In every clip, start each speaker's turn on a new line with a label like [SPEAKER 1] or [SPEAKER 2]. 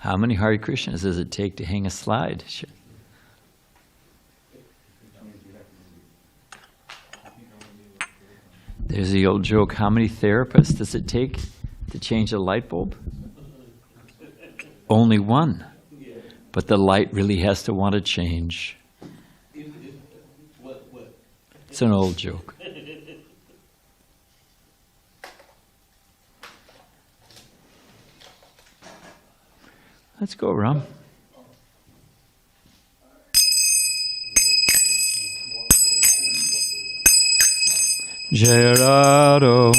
[SPEAKER 1] How many Hare Krishnas does it take to hang a slide? Sure. There's the old joke, how many therapists does it take to change a light bulb? Only one. But the light really has to want to change. It's an old joke. Let's go, Ram. Jai Radha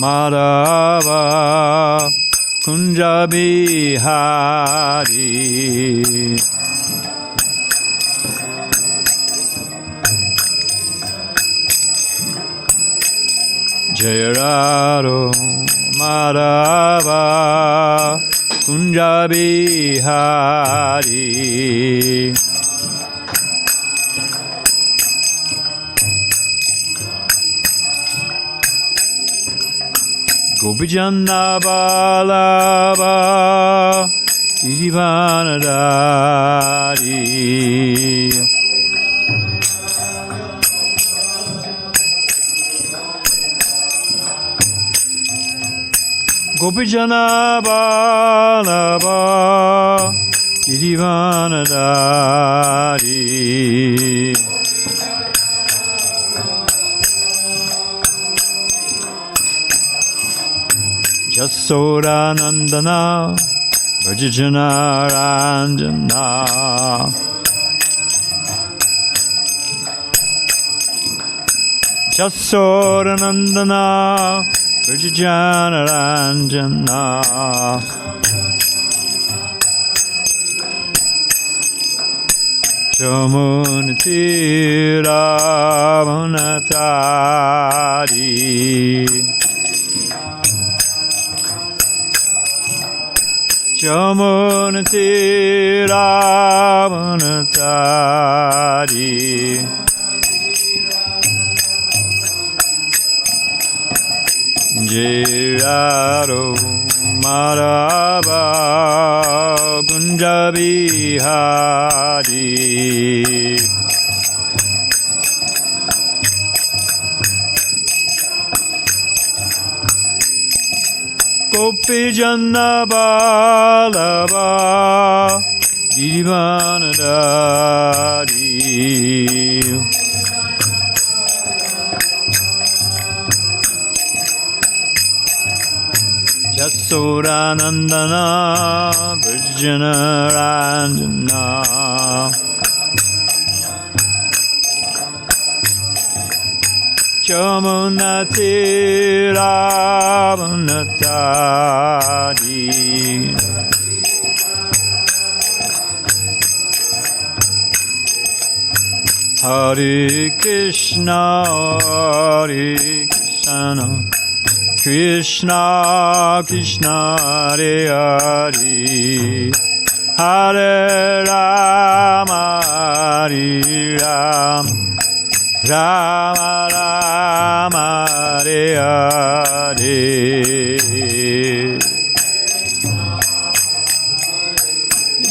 [SPEAKER 1] Madhava Kunja Bihari Jai Radha Madhava Kunja Bihari Gopijana Balaba Irivanadari Gopijana Balaba Irivanadari Jasoda Nandana Brajajana Ranjana Jasoda Nandana Brajajana Ranjana Jamunati Ravanatari Jamunati Ravanatari Jiraro Madhava Kunja Bihari Gopijana Balaba Girivanadari Jasoda Nandana Brajajana Ranjana Jamunati Ravanatari Hare Krishna Krishna Krishna Hare Hare Hare Rama Hare Rama Rama Rama Hare Hare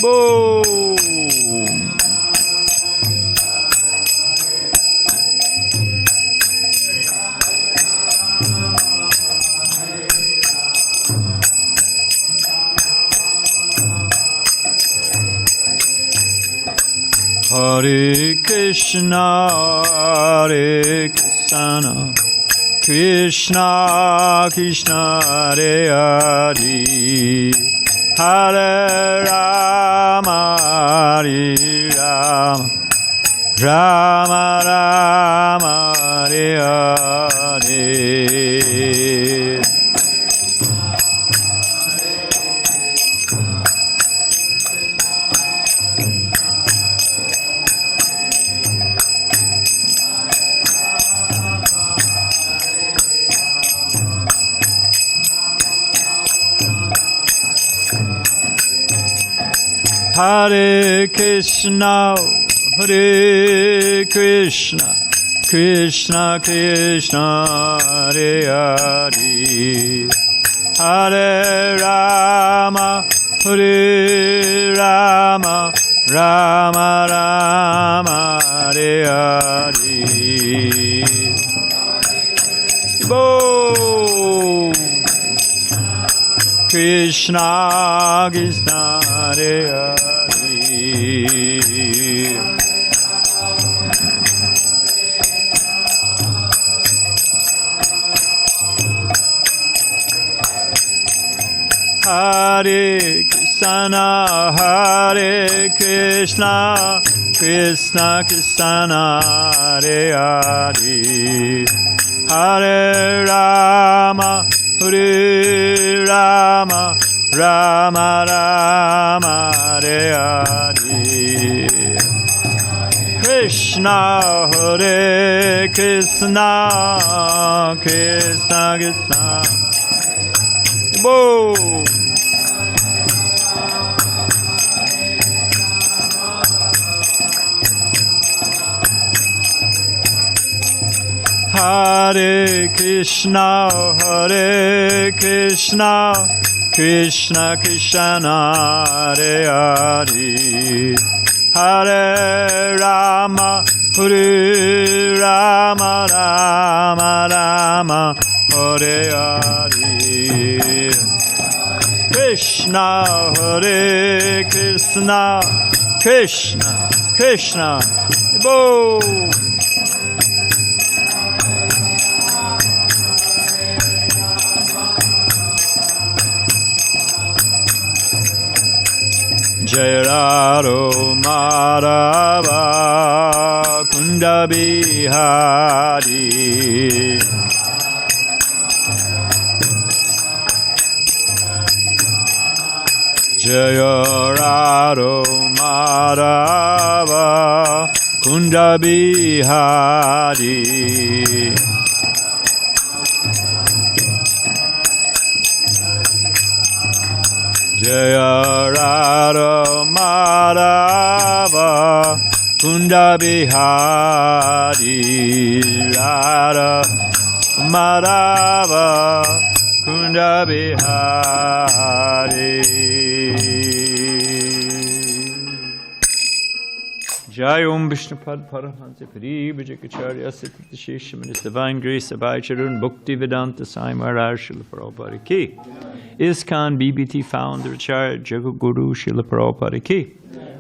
[SPEAKER 1] Boom. Hare Krishna Krishna Krishna Hare Hare Hare Rama Hare Rama Rama Rama Hare Hare Hare Krishna Krishna Krishna Hare Hare Hare Rama Hare Rama, Rama Rama, Hare Hare. Bo Krishna, Krishna, Hare Hare. Hare Krishna, Hare Krishna, Krishna Krishna, Hare Hare. Hare Rama, Hare Rama, Rama Rama, Hare Hare. Krishna, Hare Krishna, Krishna Krishna. Whoa! Hare Krishna, Hare Krishna, Krishna Krishna, Hare Hare. Hare Rama, Hare Rama, Rama Rama, Hare Hare. Krishna, Hare Krishna, Krishna Krishna. Bo! Jai Radha Madhava Kunda Bihari. Jai Radha Madhava Kunda Bihari. Jaya Radha Madhava Kunda Bihari. Radha Madhava Kunda Bihari. Jai Om Vishnupad Paramahansa Pari Vijakacharya Siddhanta Shesham and His Divine Grace Abhay Charun Bhakti Vedanta Sai Maharaj Srila Prabhupada Ki. ISKCON BBT Founder Acharya Jagaguru Srila Prabhupada Ki.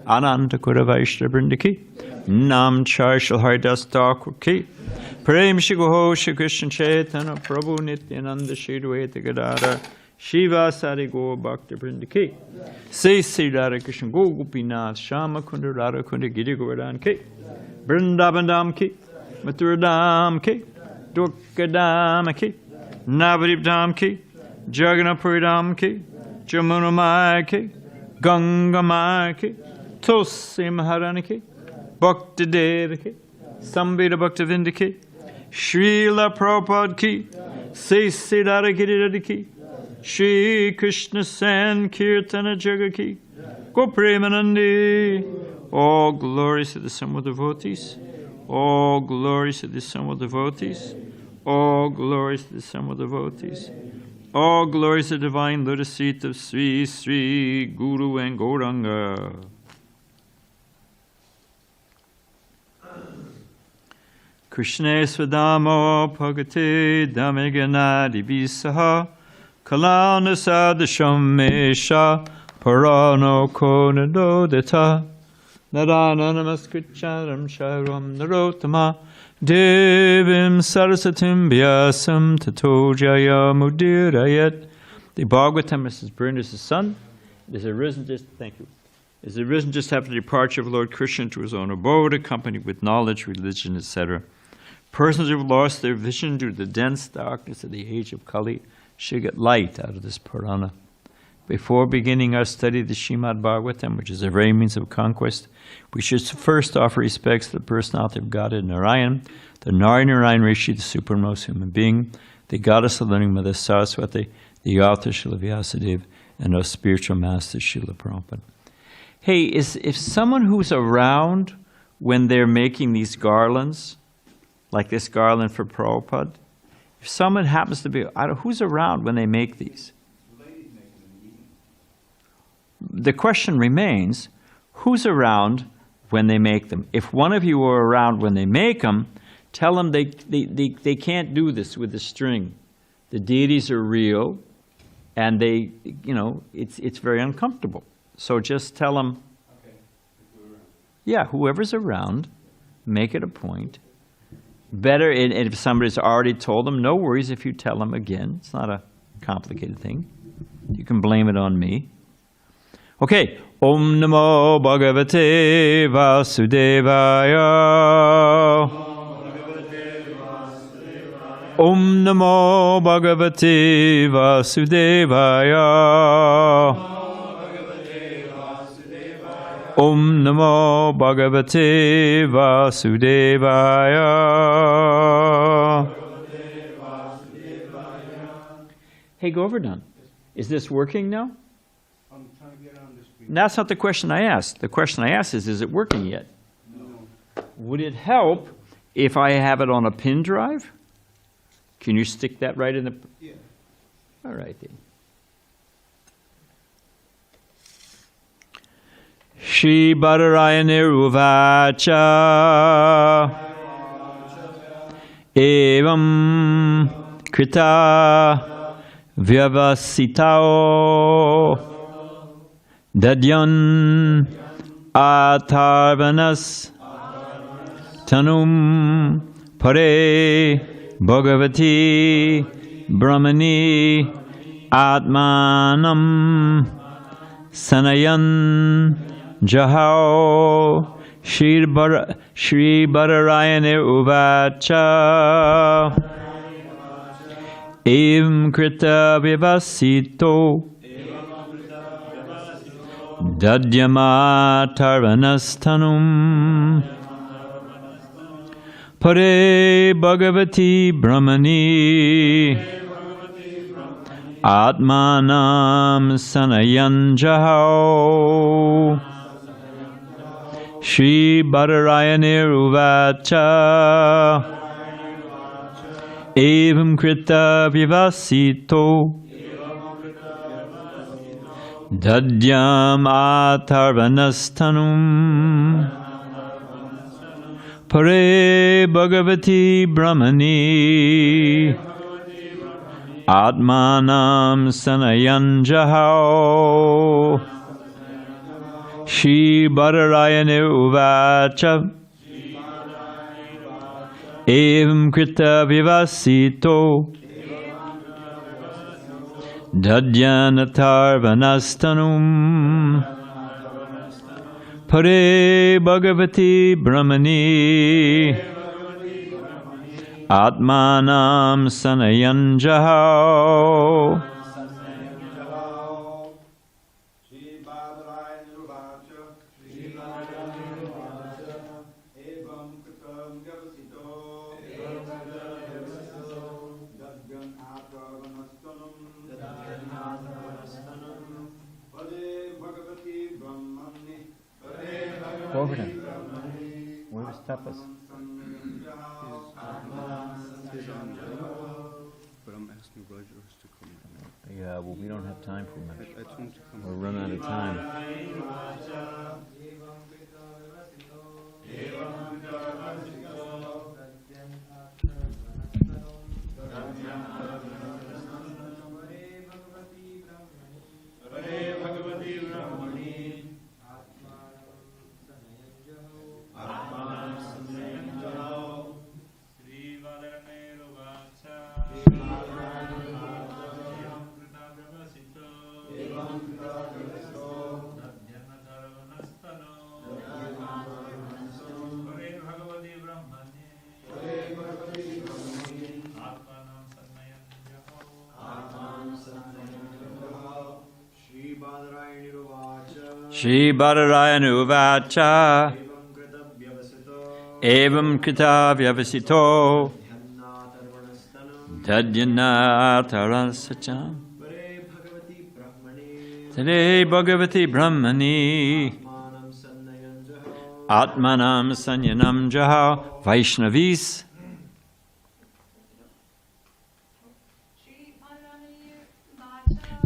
[SPEAKER 1] Ananta Kura Vaishnava Vrinda Ki. Nam Char Shri Haridas Thakur Ki. Prem Shri Goho Shri Krishna Chaitanya Prabhu Nityananda Shri Dvaita Gadadhar Shiva Sari Go Bhakti Vrinda Ki. Say Sri Radha Krishna Go Gopinath Shama Kunda Radha Kunda Giri Govardhan Ki. Vrindavan Ki. Mathuradam Ki. Dukadam Ki. Navadip Ki. Jagannapuridam Ki. Jamunamaya Ki. Gangamaya Ki. Tulsi Maharani Ki. Bhakti Deva Ki. Sambhita Bhakti Vinda Ki. Srila Prabhupada Ki. Say Sri Radha Giri Ki. Shri Krishna Sankirtana Jaga Ki. Go Premanandi. All glories to the sum of devotees. All glories to the sum of devotees. All glories to the sum of devotees. All glories to the divine lotus feet of Sri Sri Guru and Gauranga. Krishna Swadamo Bhagate Damaganadi Visaha Kalana Sadasham Mesha Parano Konadodeta Narana Namaskricharam Sharam Narotama Devim Sarasatim Vyasam Tato Jaya Mudirayat. The Bhagavatam is his Brinda's son. It is arisen just, thank you. It is arisen just after the departure of Lord Krishna to his own abode, accompanied with knowledge, religion, etc. Persons who have lost their vision due to the dense darkness of the age of Kali should get light out of this Purana. Before beginning our study of the Srimad Bhagavatam, which is a very means of conquest, we should first offer respects to the personality of Godhead Narayan, the Narayan Rishi, the supremest human being, the goddess of learning, Mother Saraswati, the author Srila Vyasadeva, and our spiritual master Srila Prabhupada. Hey, if someone who's around when they're making these garlands, like this garland for Prabhupada, if someone happens to be, who's around when they make these? the question remains, who's around when they make them? If one of you are around when they make them, tell them they can't do this with the string. The deities are real, and they, it's very uncomfortable. So just tell them, yeah, whoever's around, make it a point. Better, and if somebody's already told them, no worries if you tell them again. It's not a complicated thing. You can blame it on me. Okay. Om Namo Bhagavate Vasudevaya. Om Namo Bhagavate Vasudevaya. Om Namo Bhagavate Vasudevaya. Hey, Govardhan, is this working now?
[SPEAKER 2] I'm trying to get on the screen.
[SPEAKER 1] That's not the question I asked. The question I asked is it working yet?
[SPEAKER 2] No.
[SPEAKER 1] Would it help if I have it on a pin drive? Can you stick that right in the...
[SPEAKER 2] Yeah.
[SPEAKER 1] All right then. Shri Badrinarayan Uvacha Evam Krita Vyavasitao Dadyan Atharvanas Tanum Pare Bhagavati Brahmani Atmanam Sanayan Jahao Shri Badrinarayan Uvacha Evam Krita Vyavasito Dadyama Tarvanastanum Pare Bhagavati Brahmani Atmanam Sanayan Jahao Shri Badrinarayan Uvacha Evam Krita Vyavasito Dadyam Atharvanastanum Pare Bhagavati Brahmani Atmanam Sanayan Jahao Shri Badrinarayan Uvacha Evam Krita Vyavasito Dadyanatarvanastanum Pare Bhagavati Brahmani Atmanam Sanayan Jahao Govardhan, where's tapas?
[SPEAKER 2] But I'm asking Rogers to come.
[SPEAKER 1] Yeah, well, we don't have time for much.
[SPEAKER 2] I told him to come.
[SPEAKER 1] We'll run out of time. Shri Badrinarayan Uvacha Evam Krita Vyavasito Dadyanatarasacham Tade Bhagavati Brahmani Atmanam Sanyanam Jaha Vaishnavis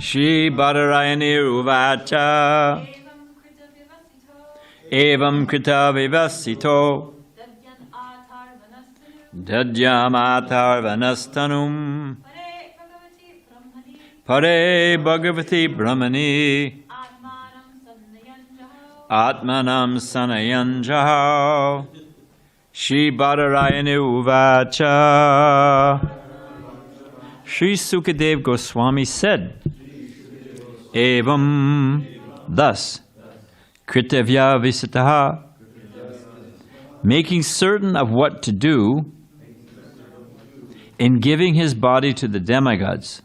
[SPEAKER 1] Shri Badrinarayan Uvacha Evam Krita Vivasito Dadyamatar Vanastanum Pare Bhagavati Brahmani Atmanam Sanayanjahao Shri Badrinarayan Uvacha Sri Sukadev Goswami said, Evam, thus, Kritavya Visitaha, making certain of what to do in giving his body to the demigods.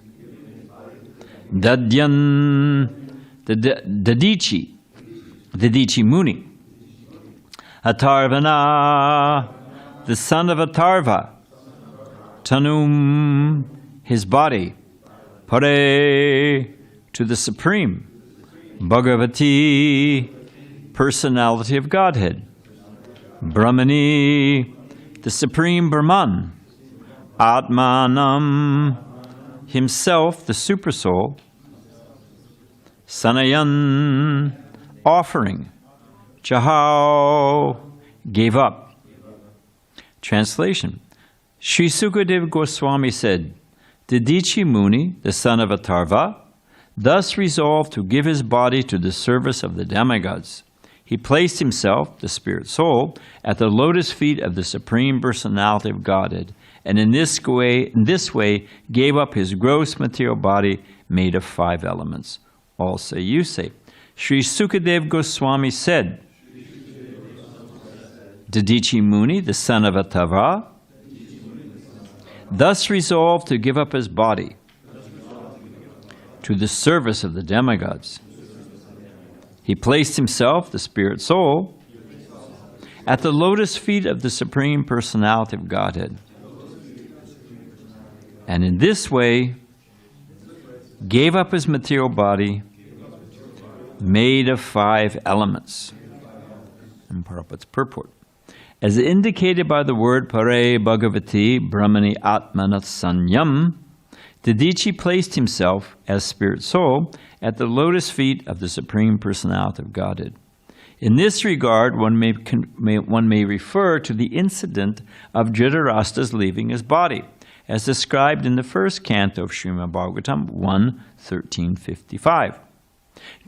[SPEAKER 1] Dadyan, the Dadichi Muni. Atarvana, the son of Atarva. Tanum, his body. Pare, to the Supreme. Bhagavati, personality of Godhead. Brahmani, the Supreme Brahman. Atmanam, himself, the Supersoul. Sanayan, offering. Jahao, gave up. Translation. Sri Sukadev Goswami said, Dadichi Muni, the son of Atarva, thus resolved to give his body to the service of the demigods. He placed himself, the spirit soul, at the lotus feet of the Supreme Personality of Godhead, and in this way gave up his gross material body made of 5 elements. All say, you say. Sri Sukadev Goswami said, Dadichi Muni, the son of Atarva, thus resolved to give up his body to the service of the demigods. He placed himself, the spirit soul, at the lotus feet of the Supreme Personality of Godhead. And in this way, gave up his material body made of 5 elements. And Prabhupada's purport. As indicated by the word Pare Bhagavati Brahmani Atmanat Sanyam, Dadichi placed himself as spirit soul at the lotus feet of the Supreme Personality of Godhead. In this regard, one may refer to the incident of Dhritarashtra's leaving his body, as described in the first canto of Srimad Bhagavatam 1:1355.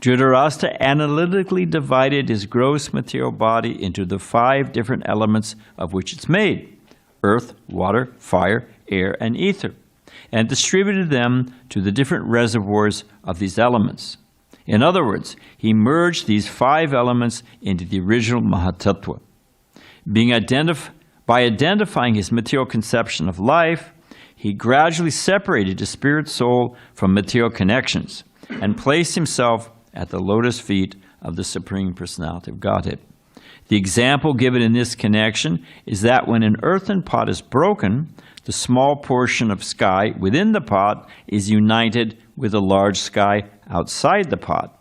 [SPEAKER 1] Dhritarashtra analytically divided his gross material body into the 5 different elements of which it's made: earth, water, fire, air, and ether, and distributed them to the different reservoirs of these elements. In other words, he merged these 5 elements into the original Mahatattva. By identifying his material conception of life, he gradually separated the spirit soul from material connections and placed himself at the lotus feet of the Supreme Personality of Godhead. The example given in this connection is that when an earthen pot is broken, the small portion of sky within the pot is united with a large sky outside the pot.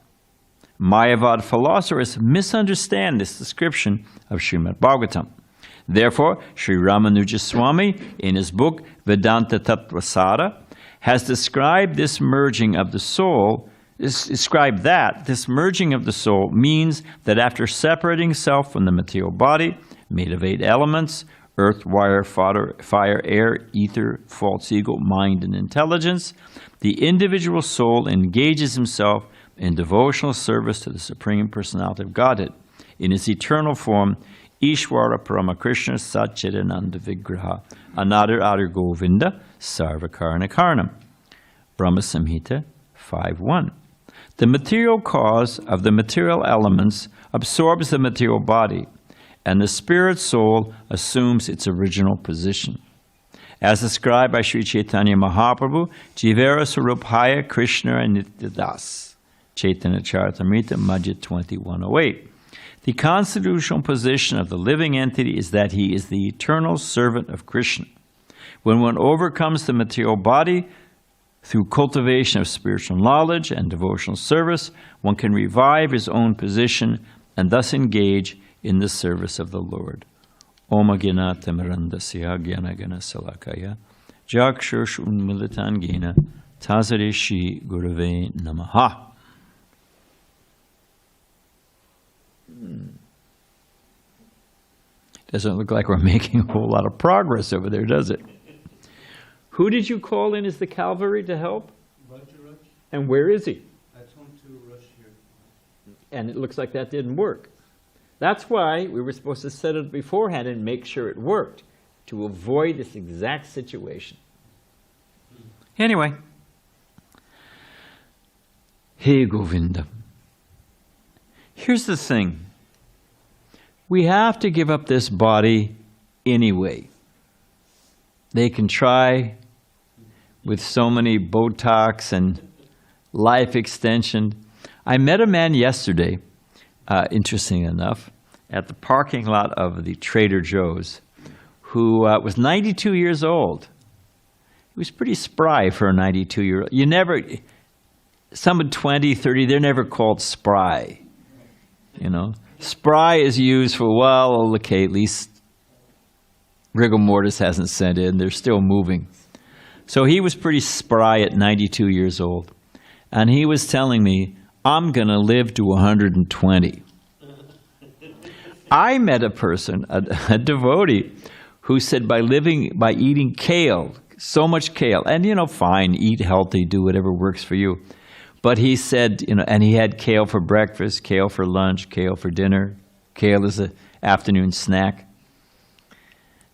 [SPEAKER 1] Mayavad philosophers misunderstand this description of Srimad Bhagavatam. Therefore, Sri Ramanuja Swami, in his book Vedanta Tattvasara, has described this merging of the soul, this merging of the soul means that after separating self from the material body, made of 8 elements, earth, water, fire, air, ether, false ego, mind, and intelligence, the individual soul engages himself in devotional service to the Supreme Personality of Godhead in his eternal form, Ishvara Parama Krishna Satchidananda Vigraha Anadar Adar Govinda Sarvakarna Karnam. Brahma Samhita 5.1. The material cause of the material elements absorbs the material body, and the spirit soul assumes its original position. As described by Sri Chaitanya Mahaprabhu, Jivera Sarupaya Krishna Nityadas, Chaitanya Charitamrita, Madhya 2108. The constitutional position of the living entity is that he is the eternal servant of Krishna. When one overcomes the material body through cultivation of spiritual knowledge and devotional service, one can revive his own position and thus engage in the service of the Lord. Om Agyanata Mirandasya Gyanagana Salakaya Jakshursh Unmilitan Gena Tasare Shri Gurave Namaha. Doesn't look like we're making a whole lot of progress over there, does it? Who did you call in as the cavalry to help?
[SPEAKER 2] Raj.
[SPEAKER 1] And where is he?
[SPEAKER 2] I told him to rush here.
[SPEAKER 1] And it looks like that didn't work. That's why we were supposed to set it beforehand and make sure it worked, to avoid this exact situation. Anyway. Hey Govinda. Here's the thing. We have to give up this body anyway. They can try with so many Botox and life extension. I met a man yesterday, interesting enough, at the parking lot of the Trader Joe's, who was 92 years old. He was pretty spry for a 92-year-old. You never, some at 20, 30, they're never called spry, you know. Spry is used for, well, okay, at least rigor mortis hasn't set in. They're still moving. So he was pretty spry at 92 years old. And he was telling me, I'm going to live to 120. I met a person, a devotee, who said by eating kale, so much kale, and, you know, fine, eat healthy, do whatever works for you. But he said, you know, and he had kale for breakfast, kale for lunch, kale for dinner. Kale is an afternoon snack.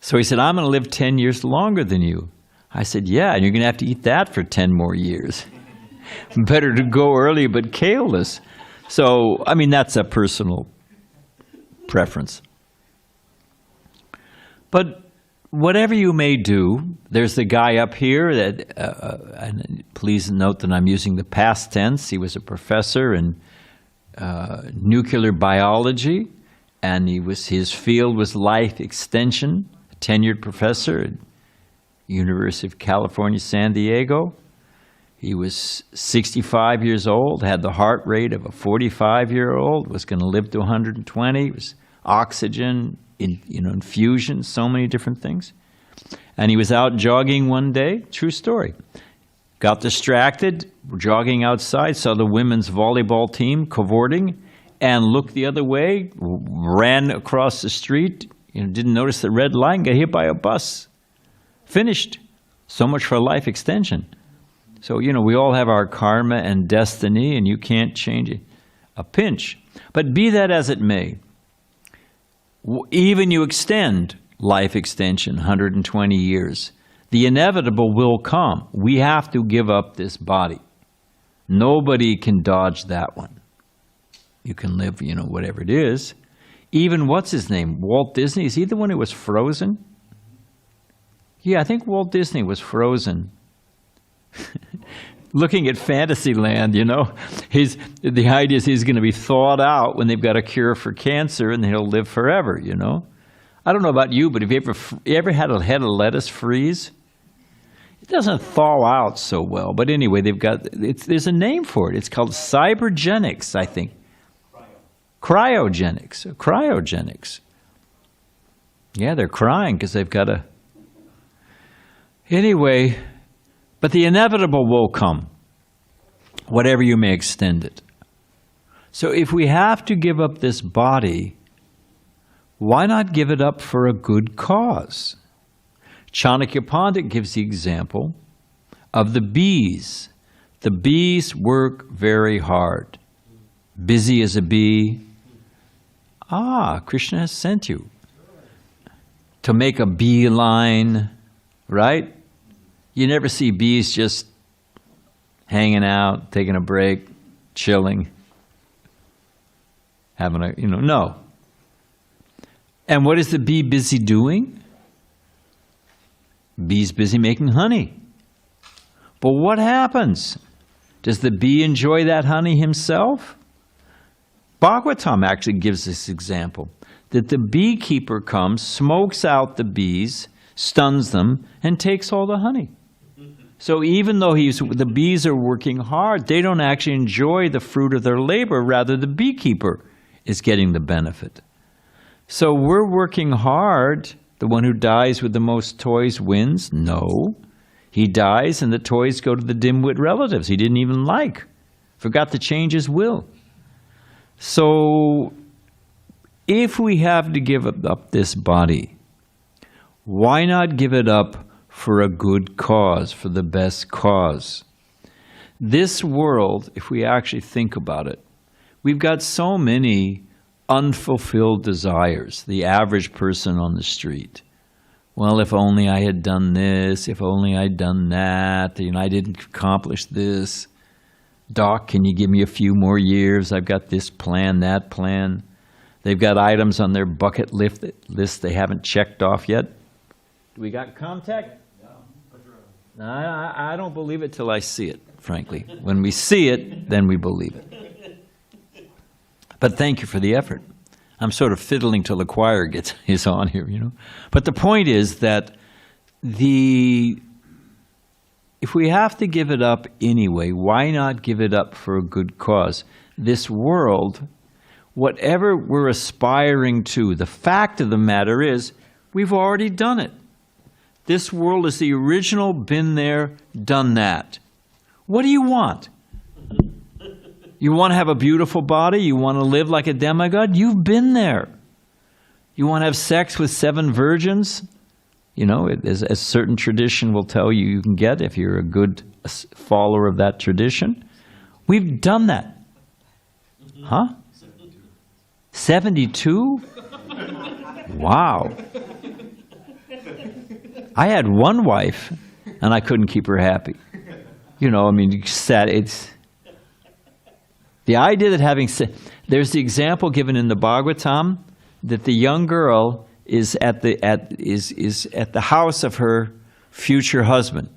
[SPEAKER 1] So he said, I'm going to live 10 years longer than you. I said, yeah, and you're going to have to eat that for 10 more years. Better to go early but kaleless. So, I mean, that's a personal preference. But whatever you may do, there's the guy up here that, and please note that I'm using the past tense. He was a professor in nuclear biology, and his field was life extension, a tenured professor at University of California, San Diego. He was 65 years old, had the heart rate of a 45-year-old, was going to live to 120, was oxygen, infusion, so many different things. And he was out jogging one day, true story. Got distracted, jogging outside, saw the women's volleyball team cavorting, and looked the other way, ran across the street, didn't notice the red line, got hit by a bus. Finished. So much for life extension. So, we all have our karma and destiny, and you can't change it. A pinch. But be that as it may, even you extend life extension, 120 years, the inevitable will come. We have to give up this body. Nobody can dodge that one. You can live, whatever it is. Even, what's his name? Walt Disney, is he the one who was frozen? Yeah, I think Walt Disney was frozen. Looking at Fantasyland, the idea is he's going to be thawed out when they've got a cure for cancer and he'll live forever, I don't know about you, but have you ever had a head of lettuce freeze? It doesn't thaw out so well, but anyway, there's a name for it. It's called cybergenics, I think. Cryogenics. Yeah, they're crying because they've got a... Anyway, but the inevitable will come, whatever you may extend it. So if we have to give up this body, why not give it up for a good cause? Chanakya Pandit gives the example of the bees. The bees work very hard. Busy as a bee. Krishna has sent you to make a beeline, right? You never see bees just hanging out, taking a break, chilling, having a, no. And what is the bee busy doing? Bee's busy making honey. But what happens? Does the bee enjoy that honey himself? Bhagavatam actually gives this example, that the beekeeper comes, smokes out the bees, stuns them, and takes all the honey. So even though the bees are working hard, they don't actually enjoy the fruit of their labor. Rather, the beekeeper is getting the benefit. So we're working hard. The one who dies with the most toys wins? No. He dies and the toys go to the dimwit relatives he didn't even like. Forgot to change his will. So if we have to give up this body, why not give it up for a good cause, for the best cause? This world, if we actually think about it, we've got so many unfulfilled desires, the average person on the street. Well, if only I had done this, if only I'd done that, I didn't accomplish this. Doc, can you give me a few more years? I've got this plan, that plan. They've got items on their bucket list they haven't checked off yet. Do we got contact? No. I don't believe it till I see it, frankly. When we see it, then we believe it. But thank you for the effort. I'm sort of fiddling till the choir is on here, But the point is that if we have to give it up anyway, why not give it up for a good cause? This world, whatever we're aspiring to, the fact of the matter is, we've already done it. This world is the original, been there, done that. What do you want? You want to have a beautiful body? You want to live like a demigod? You've been there. You want to have sex with 7 virgins? As a certain tradition will tell you you can get if you're a good follower of that tradition. We've done that. Huh? 72? Wow. I had one wife, and I couldn't keep her happy. It's the idea that there's the example given in the Bhagavatam that the young girl is at the house of her future husband,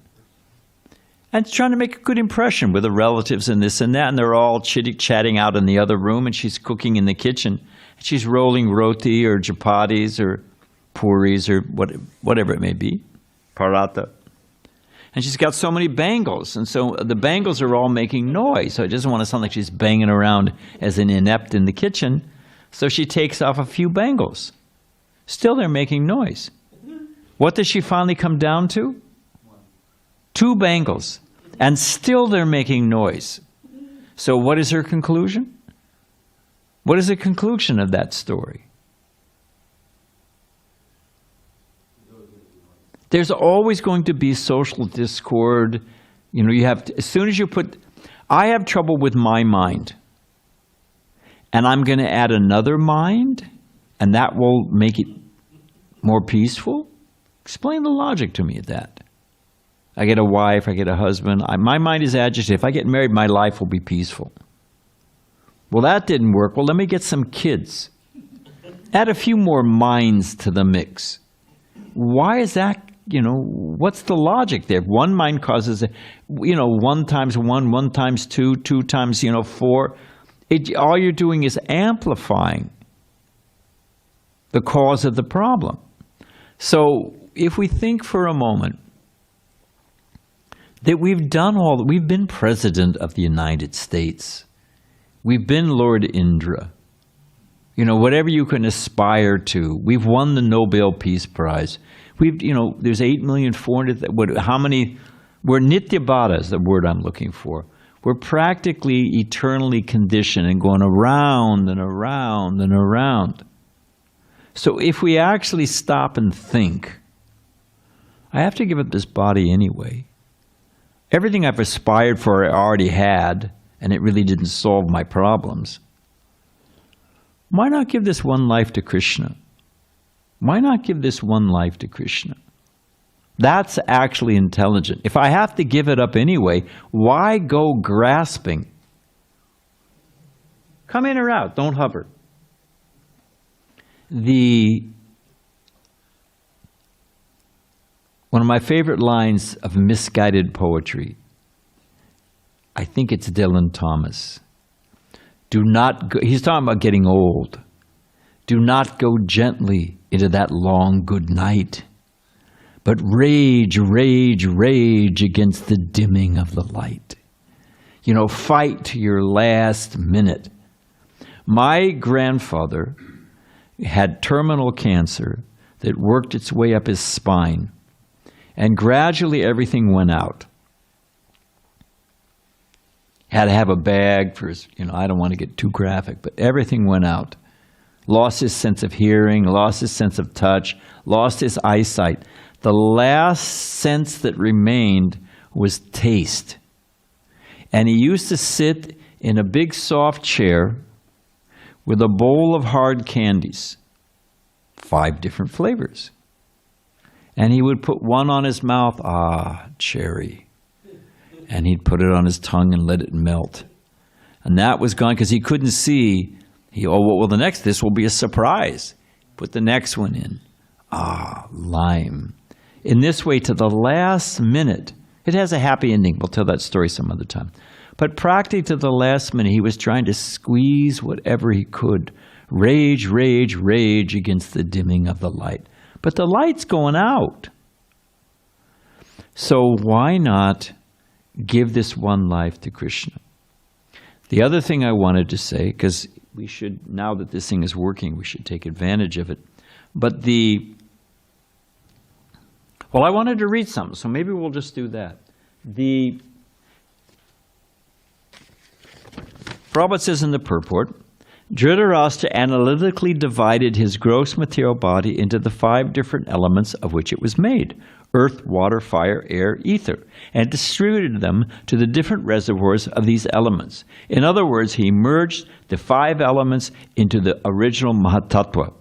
[SPEAKER 1] and trying to make a good impression with the relatives and this and that, and they're all chitty-chatting out in the other room, and she's cooking in the kitchen, and she's rolling roti or chapatis or puris or whatever it may be, paratha. And she's got so many bangles, and so the bangles are all making noise, so it doesn't want to sound like she's banging around as an inept in the kitchen, so she takes off a few bangles. Still they're making noise. What does she finally come down to? 2 bangles, and still they're making noise. So what is her conclusion? What is the conclusion of that story? There's always going to be social discord. As soon as you I have trouble with my mind. And I'm going to add another mind, and that will make it more peaceful? Explain the logic to me of that. I get a wife, I get a husband. My mind is agitated. If I get married, my life will be peaceful. Well, that didn't work. Well, let me get some kids. Add a few more minds to the mix. Why is that? What's the logic there? One mind causes, 1 times 1, 1 times 2, 2 times, 4. All you're doing is amplifying the cause of the problem. So if we think for a moment that we've been President of the United States, we've been Lord Indra, whatever you can aspire to, we've won the Nobel Peace Prize. There's 8,400,000, how many, we're Nityabhata is the word I'm looking for. We're practically eternally conditioned and going around and around and around. So if we actually stop and think, I have to give up this body anyway. Everything I've aspired for I already had, and it really didn't solve my problems. Why not give this one life to Krishna? Why not give this one life to Krishna? That's actually intelligent. If I have to give it up anyway, why go grasping? Come in or out, don't hover. One of my favorite lines of misguided poetry, I think it's Dylan Thomas. He's talking about getting old. Do not go gently into that long good night, but rage, rage, rage against the dimming of the light. Fight to your last minute. My grandfather had terminal cancer that worked its way up his spine. And gradually everything went out. Had to have a bag for his, I don't want to get too graphic, but everything went out. Lost his sense of hearing, lost his sense of touch, lost his eyesight. The last sense that remained was taste. And he used to sit in a big soft chair with a bowl of hard candies, 5 different flavors. And he would put one on his mouth, cherry. And he'd put it on his tongue and let it melt. And that was gone because he couldn't see. This will be a surprise. Put the next one in. Lime. In this way, to the last minute, it has a happy ending. We'll tell that story some other time. But practically to the last minute, he was trying to squeeze whatever he could. Rage, rage, rage against the dimming of the light. But the light's going out. So why not give this one life to Krishna? The other thing I wanted to say, because we should, now that this thing is working, we should take advantage of it. But I wanted to read something, so maybe we'll just do that. Prabhupada says in the purport, Dhritarashtra analytically divided his gross material body into the 5 different elements of which it was made: earth, water, fire, air, ether, and distributed them to the different reservoirs of these elements. In other words, he merged the 5 elements into the original Mahatattva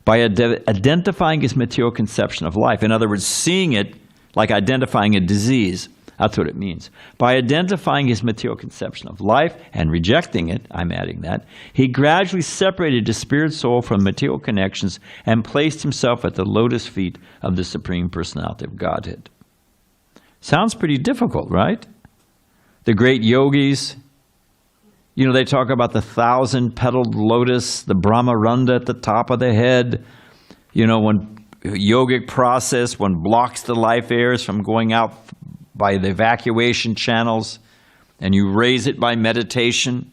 [SPEAKER 1] by identifying his material conception of life. In other words, seeing it like identifying a disease. That's what it means. By identifying his material conception of life and rejecting it, I'm adding that, he gradually separated his spirit soul from material connections and placed himself at the lotus feet of the Supreme Personality of Godhead. Sounds pretty difficult, right? The great yogis, they talk about the 1,000-petaled lotus, the Brahmaranda at the top of the head. When yogic process, one blocks the life airs from going out by the evacuation channels, and you raise it by meditation.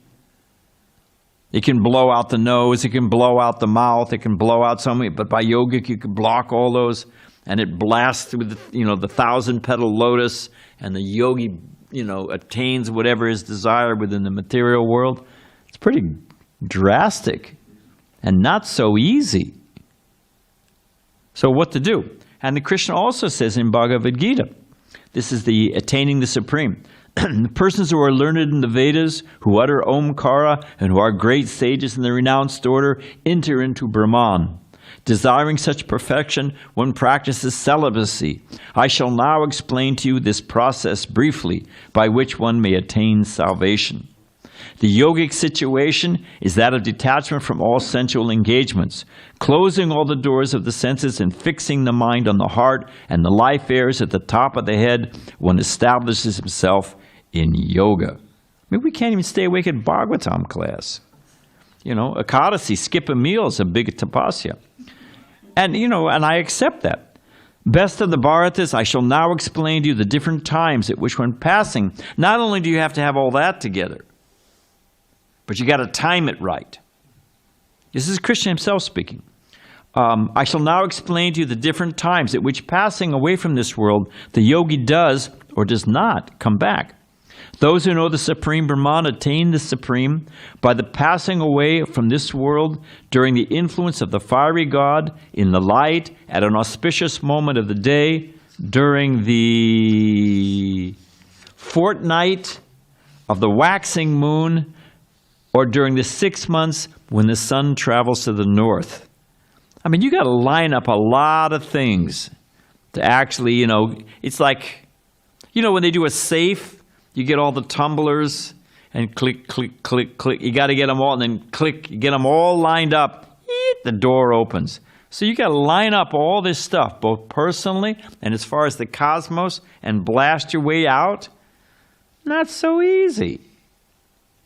[SPEAKER 1] It can blow out the nose, it can blow out the mouth, it can blow out something, but by yogic you can block all those, and it blasts through the 1,000-petal lotus, and the yogi, attains whatever is desired within the material world. It's pretty drastic and not so easy. So what to do? And the Krishna also says in Bhagavad Gita, this is the attaining the Supreme. The persons who are learned in the Vedas, who utter Omkara, and who are great sages in the renounced order, enter into Brahman. Desiring such perfection, one practices celibacy. I shall now explain to you this process briefly, by which one may attain salvation. The yogic situation is that of detachment from all sensual engagements, closing all the doors of the senses and fixing the mind on the heart and the life airs at the top of the head. One establishes himself in yoga. We can't even stay awake at Bhagavatam class. Ekadasi, skip a meal is a big tapasya. And I accept that. Best of the Bharatas, I shall now explain to you the different times at which when passing, not only do you have to have all that together, but you got to time it right. This is Krishna himself speaking. I shall now explain to you the different times at which passing away from this world, the yogi does or does not come back. Those who know the Supreme Brahman attain the Supreme by the passing away from this world during the influence of the fiery god in the light at an auspicious moment of the day, during the fortnight of the waxing moon, or during the 6 months when the sun travels to the north. You got to line up a lot of things to actually, it's like, when they do a safe, you get all the tumblers and click, click, click, click. You got to get them all, and then click, you get them all lined up, the door opens. So you got to line up all this stuff, both personally and as far as the cosmos, and blast your way out. Not so easy.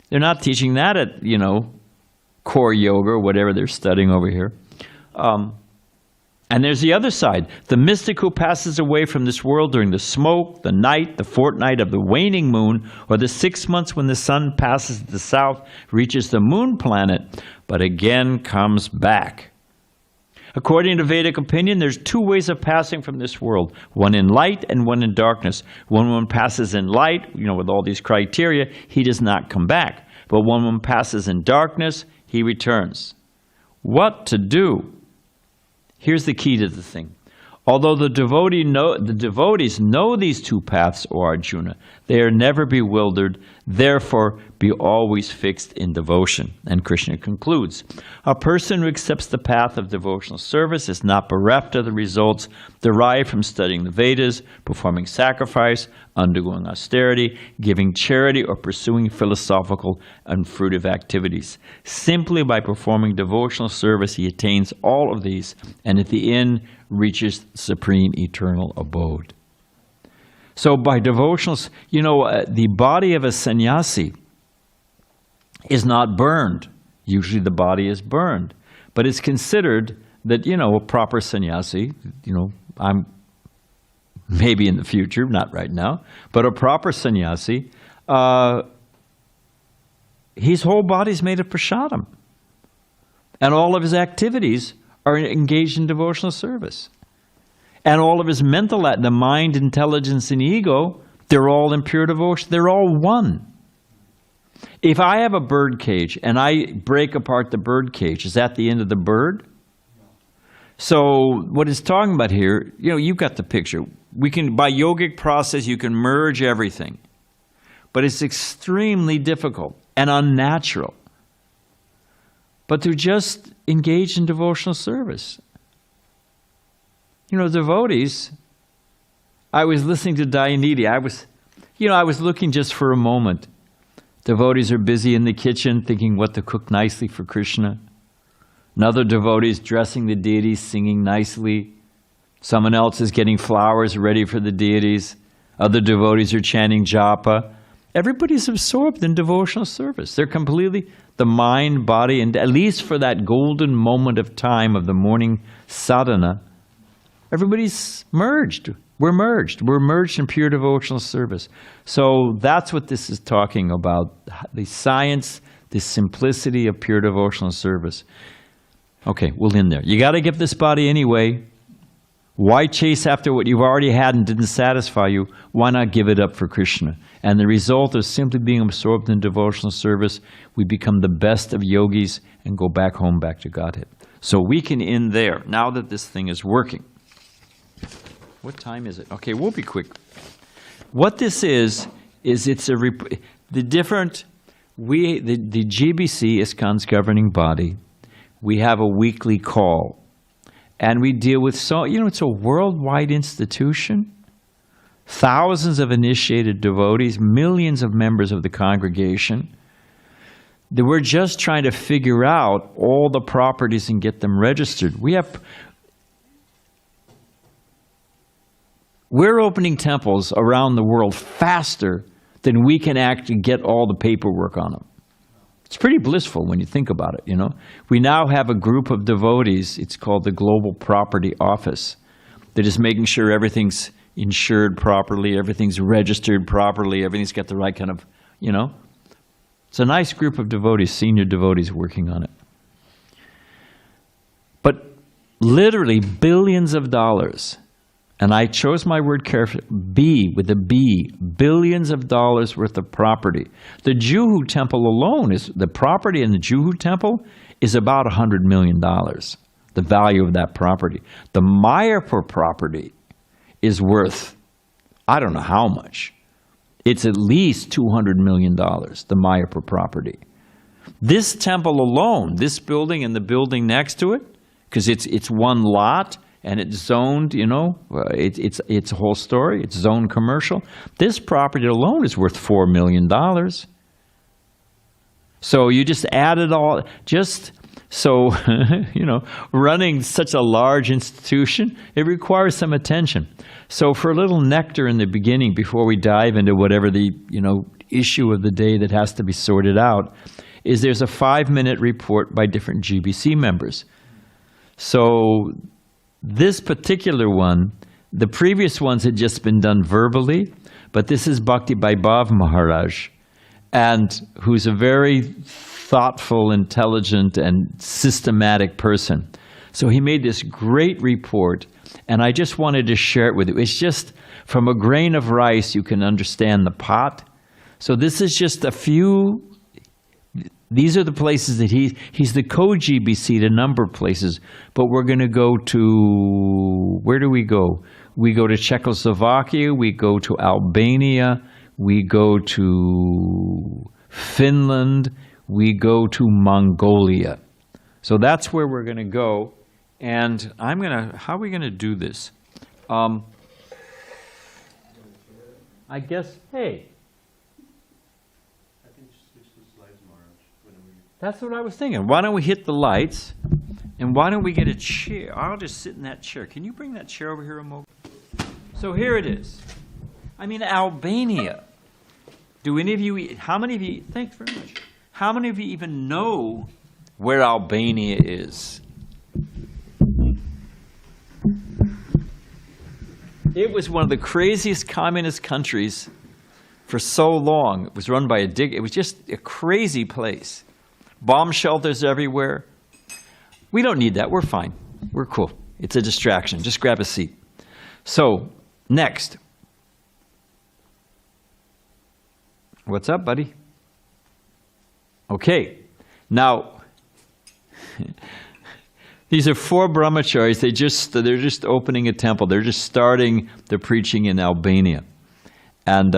[SPEAKER 1] They're not teaching that at, core yoga or whatever they're studying over here. And there's the other side. The mystic who passes away from this world during the smoke, the night, the fortnight of the waning moon, or the 6 months when the sun passes to the south, reaches the moon planet, but again comes back. According to Vedic opinion, there's two ways of passing from this world, one in light and one in darkness. When one passes in light, with all these criteria, he does not come back. But when one passes in darkness, he returns. What to do? Here's the key to the thing. Although the devotees know these two paths, O Arjuna, they are never bewildered, therefore be always fixed in devotion. And Krishna concludes, a person who accepts the path of devotional service is not bereft of the results derived from studying the Vedas, performing sacrifice, undergoing austerity, giving charity, or pursuing philosophical and fruitive activities. Simply by performing devotional service, he attains all of these, and at the end reaches supreme eternal abode. So by devotionals, the body of a sannyasi is not burned. Usually the body is burned. But it's considered that, a proper sannyasi, I'm maybe in the future, not right now, but a proper sannyasi, his whole body is made of prasadam. And all of his activities are engaged in devotional service. And all of his mental, the mind, intelligence, and ego, they're all in pure devotion. They're all one. If I have a bird cage and I break apart the bird cage, is that the end of the bird? So what it's talking about here, you've got the picture. We can, by yogic process, you can merge everything. But it's extremely difficult and unnatural. But to just engage in devotional service. Devotees, I was listening to Dayanidhi. I was looking just for a moment. Devotees are busy in the kitchen thinking what to cook nicely for Krishna. Another devotee is dressing the deities, singing nicely. Someone else is getting flowers ready for the deities. Other devotees are chanting japa. Everybody's absorbed in devotional service. They're completely, the mind, body, and at least for that golden moment of time of the morning sadhana, everybody's merged. We're merged. We're merged in pure devotional service. So that's what this is talking about, the science, the simplicity of pure devotional service. Okay, we'll end there. You got to give this body anyway. Why chase after what you've already had and didn't satisfy you? Why not give it up for Krishna? And the result of simply being absorbed in devotional service, we become the best of yogis and go back home, back to Godhead. So we can end there, now that this thing is working. What time is it? Okay, we'll be quick. What this is it's the GBC, ISKCON's governing body, we have a weekly call. And we deal with, it's a worldwide institution. Thousands of initiated devotees, millions of members of the congregation. That we're just trying to figure out all the properties and get them registered. We're opening temples around the world faster than we can actually get all the paperwork on them. It's pretty blissful when you think about it, We now have a group of devotees, it's called the Global Property Office, that is making sure everything's insured properly, everything's registered properly, everything's got the right kind of, It's a nice group of devotees, senior devotees working on it. But literally billions of dollars, and I chose my word carefully, billions of dollars worth of property. The Juhu temple alone, the property in the Juhu temple is about $100 million, the value of that property. The Mayapur property is worth, I don't know how much. It's at least $200 million, the Mayapur property. This temple alone, this building and the building next to it, because it's one lot, and it's zoned, it's a whole story. It's zoned commercial. This property alone is worth $4 million. So you just add it all, running such a large institution, it requires some attention. So for a little nectar in the beginning, before we dive into whatever the, issue of the day that has to be sorted out, is there's a 5-minute report by different GBC members. So this particular one, the previous ones had just been done verbally, but this is Bhakti Vaibhav Maharaj, and who's a very thoughtful, intelligent, and systematic person. So he made this great report, and I just wanted to share it with you. It's just from a grain of rice, you can understand the pot. So this is just a few. These are the places that he's the co-GBC to a number of places, but we're going to go to, where do we go? We go to Czechoslovakia, we go to Albania, we go to Finland, we go to Mongolia. So that's where we're going to go. And how are we going to do this? I guess, hey.
[SPEAKER 2] I think switch the slides, Maharaj, whenever you...
[SPEAKER 1] That's what I was thinking. Why don't we hit the lights? And why don't we get a chair? I'll just sit in that chair. Can you bring that chair over here a moment? So here it is. I mean, Albania. Do any of you, how many of you, thanks very much. How many of you even know where Albania is? It was one of the craziest communist countries for so long. It was run by it was just a crazy place. Bomb shelters everywhere. We don't need that. We're fine. We're cool. It's a distraction. Just grab a seat. So, next. What's up, buddy? Okay. Now, these are 4 brahmacharis. They're just opening a temple. They're just starting the preaching in Albania. And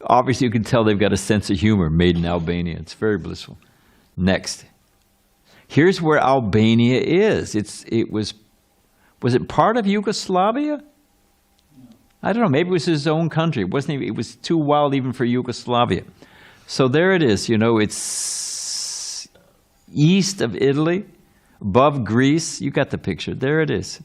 [SPEAKER 1] obviously you can tell they've got a sense of humor made in Albania. It's very blissful. Next. Here's where Albania is. Was it part of Yugoslavia? I don't know. Maybe it was his own country. It was too wild even for Yugoslavia. So there it is. You know, it's east of Italy, above Greece. You got the picture. There it is.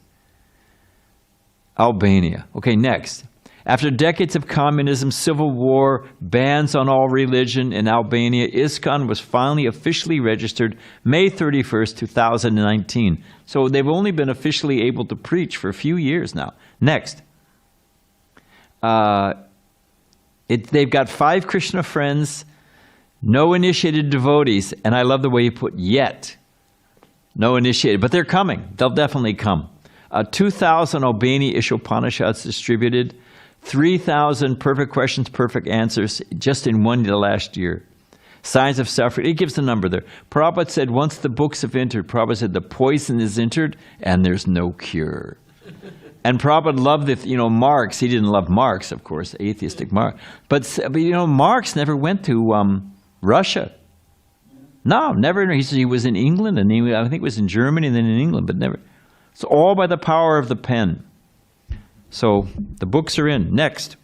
[SPEAKER 1] Albania. Okay, next. After decades of communism, civil war, bans on all religion in Albania, ISKCON was finally officially registered May 31st, 2019. So they've only been officially able to preach for a few years now. Next. They've got 5 Krishna friends, no initiated devotees, and I love the way you put yet. No initiated, but they're coming. They'll definitely come. 2,000 Albania Upanishads distributed, 3,000 perfect questions, perfect answers, just in one last year. Signs of suffering, it gives the number there. Prabhupada said once the books have entered, Prabhupada said the poison is entered and there's no cure. And Prabhupada loved Marx. He didn't love Marx, of course, atheistic Marx. But Marx never went to Russia. No, never. He said he was in England, and I think it was in Germany, and then in England, but never. It's all by the power of the pen. So the books are in. Next.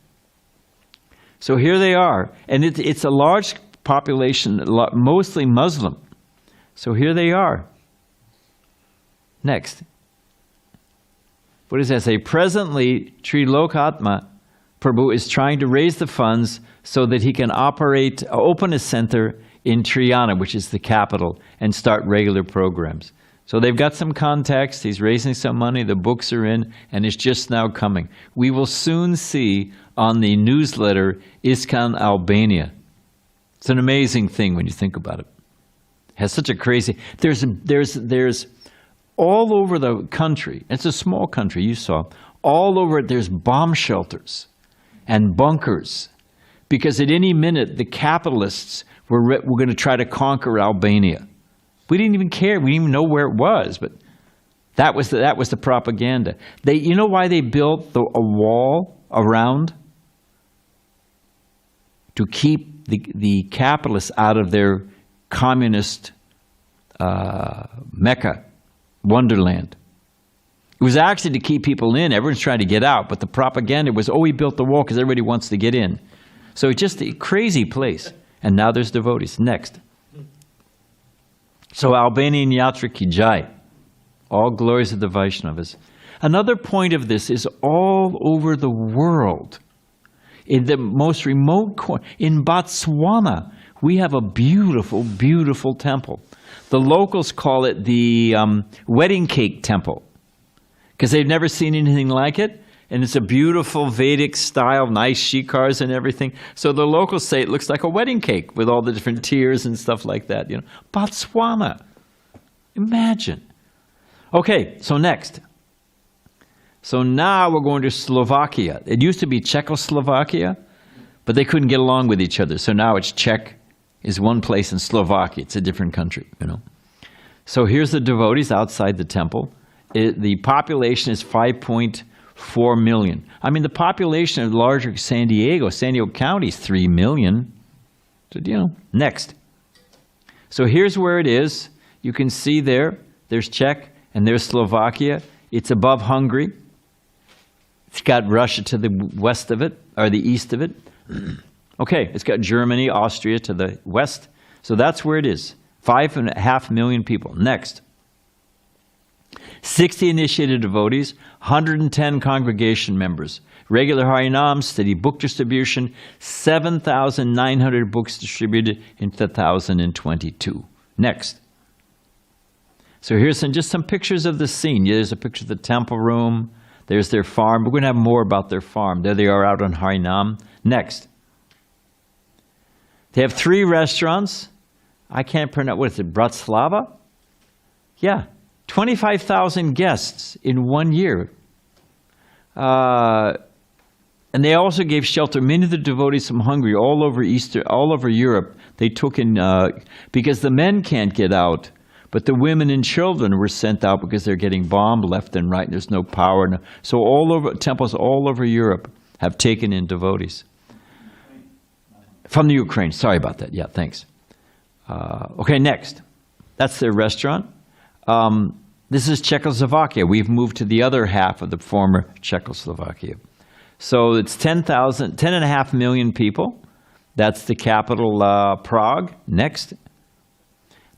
[SPEAKER 1] So here they are. And it's a large population, mostly Muslim. So here they are. Next. What does that say? Presently, Sri Lokatma Prabhu is trying to raise the funds so that he can open a center in Triana, which is the capital, and start regular programs. So they've got some contacts, he's raising some money, the books are in, and it's just now coming. We will soon see on the newsletter ISKCON Albania. It's an amazing thing when you think about it. It has such a crazy, there's all over the country, it's a small country, you saw, all over it there's bomb shelters and bunkers, because at any minute the capitalists were going to try to conquer Albania. We didn't even care. We didn't even know where it was, but that was the propaganda. You know why they built a wall around? To keep the capitalists out of their communist Mecca, Wonderland. It was actually to keep people in. Everyone's trying to get out, but the propaganda was, we built the wall because everybody wants to get in. So it's just a crazy place. And now there's devotees. Next. So Albanian Yatra Ki Jai. All glories of the Vaishnavas. Another point of this is all over the world. In the most remote corner, in Botswana, we have a beautiful, beautiful temple. The locals call it the wedding cake temple because they've never seen anything like it. And it's a beautiful Vedic style, nice shikars and everything. So the locals say it looks like a wedding cake with all the different tiers and stuff like that. Botswana. Imagine. Okay, so next. So now we're going to Slovakia. It used to be Czechoslovakia, but they couldn't get along with each other. So now it's Czech is one place and Slovakia. It's a different country, you know. So here's the devotees outside the temple. The population is 5.4 million. I mean, the population of larger San Diego County is 3 million. So, you know, next. So here's where it is. You can see there's Czech and there's Slovakia. It's above Hungary. It's got Russia to the west of it, or the east of it. Okay, it's got Germany, Austria to the west. So that's where it is. 5.5 million people. Next. 60 initiated devotees, 110 congregation members, regular Harinam, steady book distribution, 7,900 books distributed in 2022. Next. So here's just some pictures of the scene. There's a picture of the temple room. There's their farm. We're going to have more about their farm. There they are out on Harinam. Next. They have 3 restaurants. I can't pronounce, what is it, Bratislava? Yeah, 25,000 guests in 1 year. And they also gave shelter. Many of the devotees from Hungary, all over Europe, they took in, because the men can't get out, but the women and children were sent out because they're getting bombed left and right, and there's no power. So temples all over Europe have taken in devotees. From the Ukraine, sorry about that. Yeah, thanks. Okay, next. That's their restaurant. This is Czechoslovakia. We've moved to the other half of the former Czechoslovakia. So it's 10.5 million people. That's the capital, Prague. Next.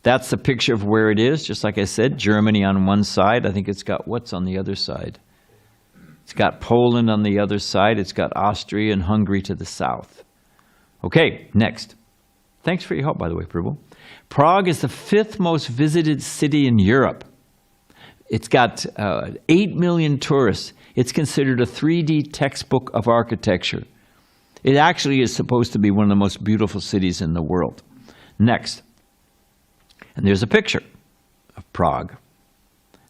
[SPEAKER 1] That's the picture of where it is. Just like I said, Germany on one side. I think it's got, what's on the other side? It's got Poland on the other side. It's got Austria and Hungary to the south. Okay, next. Thanks for your help, by the way, Prabhu. Prague is the 5th most visited city in Europe. It's got 8 million tourists. It's considered a 3D textbook of architecture. It actually is supposed to be one of the most beautiful cities in the world. Next. And there's a picture of Prague.